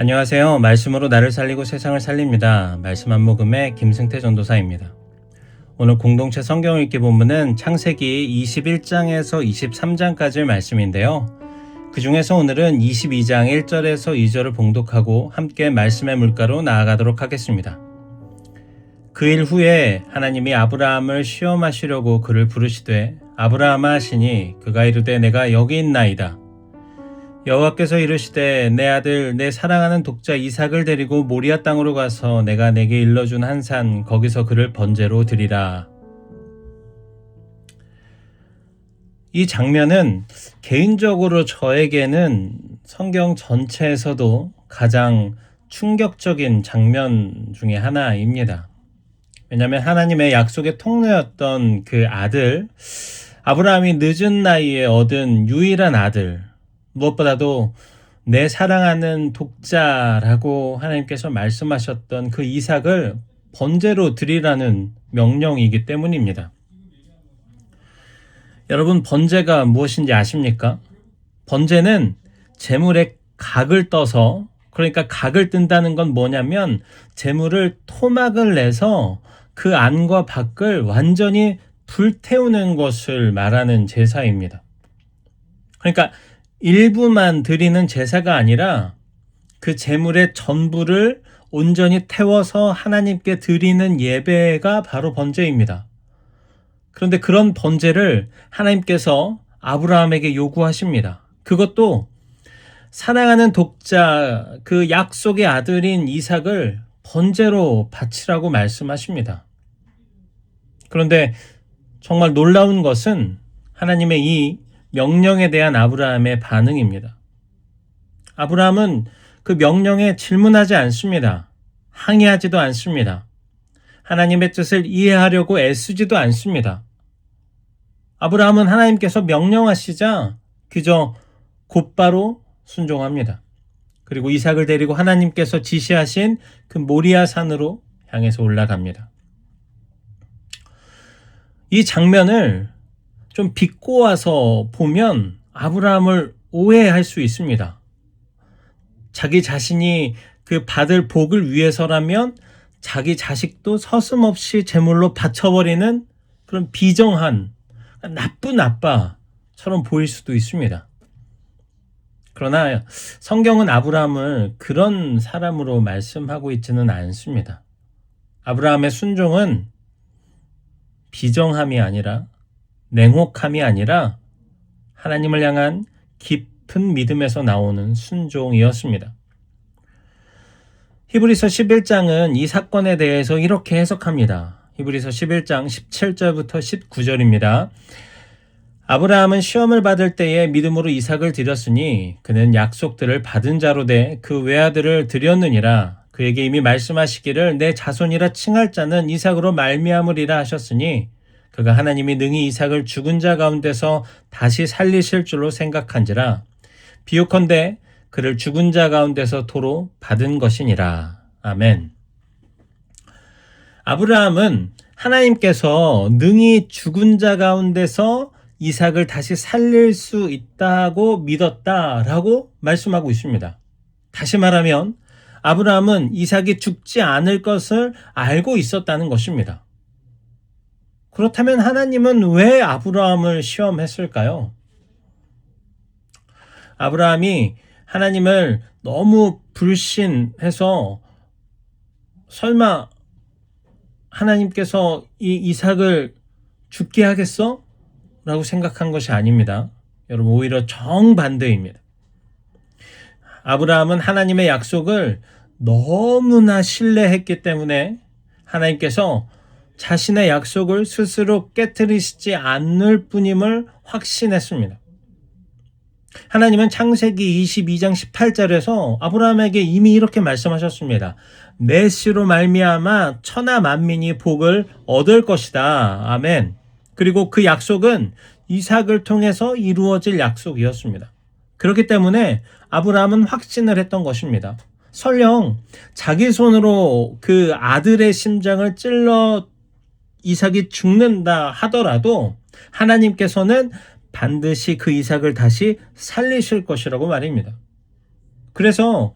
안녕하세요. 말씀으로 나를 살리고 세상을 살립니다. 말씀 한 모금의 김승태 전도사입니다. 오늘 공동체 성경 읽기 본문은 창세기 21장에서 23장까지의 말씀인데요. 그 중에서 오늘은 22장 1절에서 2절을 봉독하고 함께 말씀의 물가로 나아가도록 하겠습니다. 그 일 후에 하나님이 아브라함을 시험하시려고 그를 부르시되 아브라함아 하시니 그가 이르되 내가 여기 있나이다. 여호와께서 이르시되 내 아들 내 사랑하는 독자 이삭을 데리고 모리아 땅으로 가서 내가 내게 일러준 한 산 거기서 그를 번제로 드리라. 이 장면은 개인적으로 저에게는 성경 전체에서도 가장 충격적인 장면 중에 하나입니다. 왜냐하면 하나님의 약속의 통로였던 그 아들, 아브라함이 늦은 나이에 얻은 유일한 아들, 무엇보다도 내 사랑하는 독자라고 하나님께서 말씀하셨던 그 이삭을 번제로 드리라는 명령이기 때문입니다. 여러분, 번제가 무엇인지 아십니까? 번제는 제물의 각을 떠서, 그러니까 각을 뜬다는 건 뭐냐면 제물을 토막을 내서 그 안과 밖을 완전히 불태우는 것을 말하는 제사입니다. 그러니까 일부만 드리는 제사가 아니라 그 제물의 전부를 온전히 태워서 하나님께 드리는 예배가 바로 번제입니다. 그런데 그런 번제를 하나님께서 아브라함에게 요구하십니다. 그것도 사랑하는 독자, 그 약속의 아들인 이삭을 번제로 바치라고 말씀하십니다. 그런데 정말 놀라운 것은 하나님의 이 명령에 대한 아브라함의 반응입니다. 아브라함은 그 명령에 질문하지 않습니다. 항의하지도 않습니다. 하나님의 뜻을 이해하려고 애쓰지도 않습니다. 아브라함은 하나님께서 명령하시자 그저 곧바로 순종합니다. 그리고 이삭을 데리고 하나님께서 지시하신 그 모리아 산으로 향해서 올라갑니다. 이 장면을 좀 비꼬아서 보면 아브라함을 오해할 수 있습니다. 자기 자신이 그 받을 복을 위해서라면 자기 자식도 서슴없이 제물로 바쳐버리는 그런 비정한 나쁜 아빠처럼 보일 수도 있습니다. 그러나 성경은 아브라함을 그런 사람으로 말씀하고 있지는 않습니다. 아브라함의 순종은 비정함이 아니라 냉혹함이 아니라 하나님을 향한 깊은 믿음에서 나오는 순종이었습니다. 히브리서 11장은 이 사건에 대해서 이렇게 해석합니다. 히브리서 11장 17절부터 19절입니다. 아브라함은 시험을 받을 때에 믿음으로 이삭을 드렸으니 그는 약속들을 받은 자로 돼 그 외아들을 드렸느니라. 그에게 이미 말씀하시기를 내 자손이라 칭할 자는 이삭으로 말미암으리라 하셨으니 그가 하나님이 능히 이삭을 죽은 자 가운데서 다시 살리실 줄로 생각한지라. 비유컨대 그를 죽은 자 가운데서 도로 받은 것이니라. 아멘. 아브라함은 하나님께서 능히 죽은 자 가운데서 이삭을 다시 살릴 수 있다고 믿었다라고 말씀하고 있습니다. 다시 말하면 아브라함은 이삭이 죽지 않을 것을 알고 있었다는 것입니다. 그렇다면 하나님은 왜 아브라함을 시험했을까요? 아브라함이 하나님을 너무 불신해서 설마 하나님께서 이 이삭을 죽게 하겠어? 라고 생각한 것이 아닙니다. 여러분, 오히려 정반대입니다. 아브라함은 하나님의 약속을 너무나 신뢰했기 때문에 하나님께서 자신의 약속을 스스로 깨트리시지 않을 뿐임을 확신했습니다. 하나님은 창세기 22장 18절에서 아브라함에게 이미 이렇게 말씀하셨습니다. 내 씨로 말미암아 천하 만민이 복을 얻을 것이다. 아멘. 그리고 그 약속은 이삭을 통해서 이루어질 약속이었습니다. 그렇기 때문에 아브라함은 확신을 했던 것입니다. 설령 자기 손으로 그 아들의 심장을 찔러 이삭이 죽는다 하더라도 하나님께서는 반드시 그 이삭을 다시 살리실 것이라고 말입니다. 그래서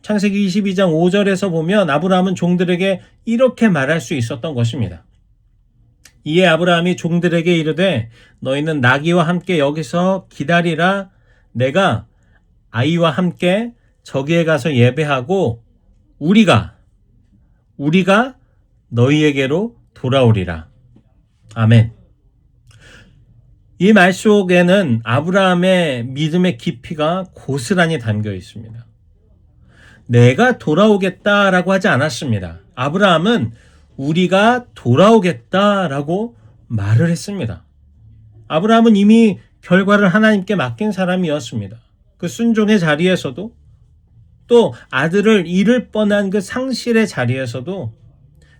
창세기 22장 5절에서 보면 아브라함은 종들에게 이렇게 말할 수 있었던 것입니다. 이에 아브라함이 종들에게 이르되 너희는 나귀와 함께 여기서 기다리라. 내가 아이와 함께 저기에 가서 예배하고 우리가 너희에게로 돌아오리라. 아멘. 이 말 속에는 아브라함의 믿음의 깊이가 고스란히 담겨 있습니다. 내가 돌아오겠다라고 하지 않았습니다. 아브라함은 우리가 돌아오겠다라고 말을 했습니다. 아브라함은 이미 결과를 하나님께 맡긴 사람이었습니다. 그 순종의 자리에서도 또 아들을 잃을 뻔한 그 상실의 자리에서도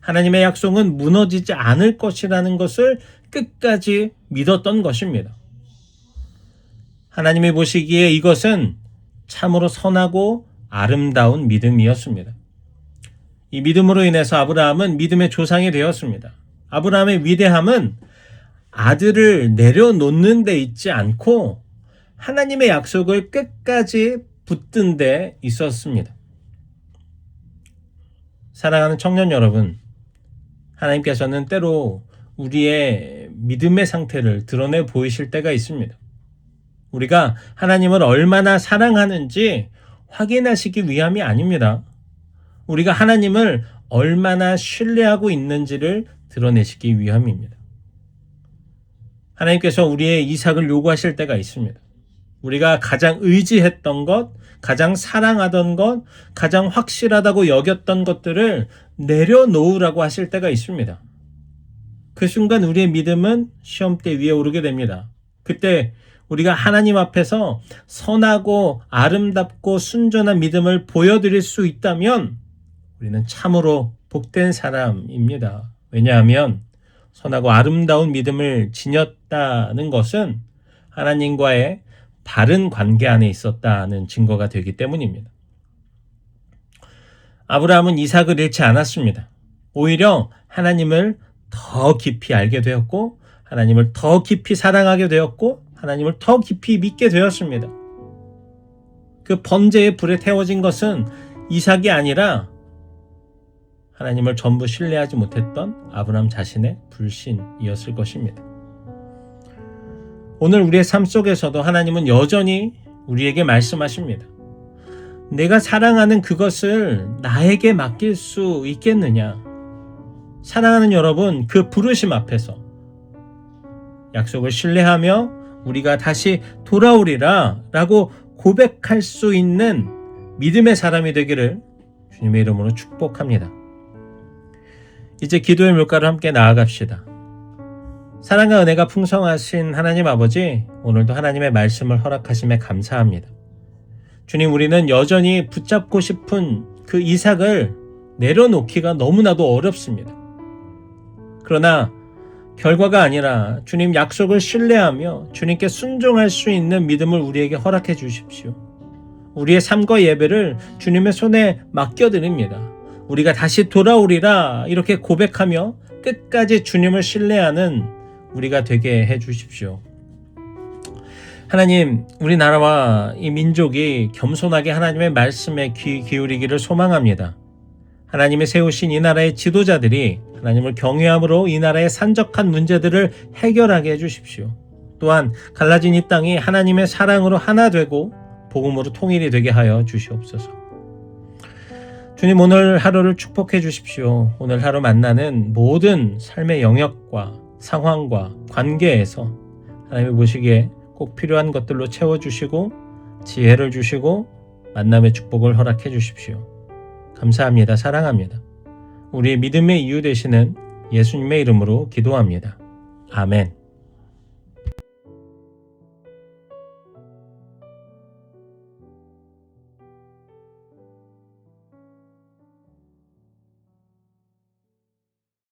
하나님의 약속은 무너지지 않을 것이라는 것을 끝까지 믿었던 것입니다. 하나님이 보시기에 이것은 참으로 선하고 아름다운 믿음이었습니다. 이 믿음으로 인해서 아브라함은 믿음의 조상이 되었습니다. 아브라함의 위대함은 아들을 내려놓는 데 있지 않고 하나님의 약속을 끝까지 붙든 데 있었습니다. 사랑하는 청년 여러분, 하나님께서는 때로 우리의 믿음의 상태를 드러내 보이실 때가 있습니다. 우리가 하나님을 얼마나 사랑하는지 확인하시기 위함이 아닙니다. 우리가 하나님을 얼마나 신뢰하고 있는지를 드러내시기 위함입니다. 하나님께서 우리의 이삭을 요구하실 때가 있습니다. 우리가 가장 의지했던 것, 가장 사랑하던 것, 가장 확실하다고 여겼던 것들을 내려놓으라고 하실 때가 있습니다. 그 순간 우리의 믿음은 시험대 위에 오르게 됩니다. 그때 우리가 하나님 앞에서 선하고 아름답고 순전한 믿음을 보여드릴 수 있다면 우리는 참으로 복된 사람입니다. 왜냐하면 선하고 아름다운 믿음을 지녔다는 것은 하나님과의 바른 관계 안에 있었다는 증거가 되기 때문입니다. 아브라함은 이삭을 잃지 않았습니다. 오히려 하나님을 더 깊이 알게 되었고 하나님을 더 깊이 사랑하게 되었고 하나님을 더 깊이 믿게 되었습니다. 그 번제의 불에 태워진 것은 이삭이 아니라 하나님을 전부 신뢰하지 못했던 아브라함 자신의 불신이었을 것입니다. 오늘 우리의 삶 속에서도 하나님은 여전히 우리에게 말씀하십니다. 내가 사랑하는 그것을 나에게 맡길 수 있겠느냐? 사랑하는 여러분, 그 부르심 앞에서 약속을 신뢰하며 우리가 다시 돌아오리라 라고 고백할 수 있는 믿음의 사람이 되기를 주님의 이름으로 축복합니다. 이제 기도의 물가로 함께 나아갑시다. 사랑과 은혜가 풍성하신 하나님 아버지, 오늘도 하나님의 말씀을 허락하심에 감사합니다. 주님, 우리는 여전히 붙잡고 싶은 그 이삭을 내려놓기가 너무나도 어렵습니다. 그러나 결과가 아니라 주님 약속을 신뢰하며 주님께 순종할 수 있는 믿음을 우리에게 허락해 주십시오. 우리의 삶과 예배를 주님의 손에 맡겨드립니다. 우리가 다시 돌아오리라 이렇게 고백하며 끝까지 주님을 신뢰하는 우리가 되게 해 주십시오. 하나님, 우리나라와 이 민족이 겸손하게 하나님의 말씀에 귀 기울이기를 소망합니다. 하나님이 세우신 이 나라의 지도자들이 하나님을 경외함으로 이 나라의 산적한 문제들을 해결하게 해주십시오. 또한 갈라진 이 땅이 하나님의 사랑으로 하나 되고 복음으로 통일이 되게 하여 주시옵소서. 주님, 오늘 하루를 축복해 주십시오. 오늘 하루 만나는 모든 삶의 영역과 상황과 관계에서 하나님이 보시기에 꼭 필요한 것들로 채워주시고 지혜를 주시고 만남의 축복을 허락해 주십시오. 감사합니다. 사랑합니다. 우리의 믿음의 이유 되시는 예수님의 이름으로 기도합니다. 아멘.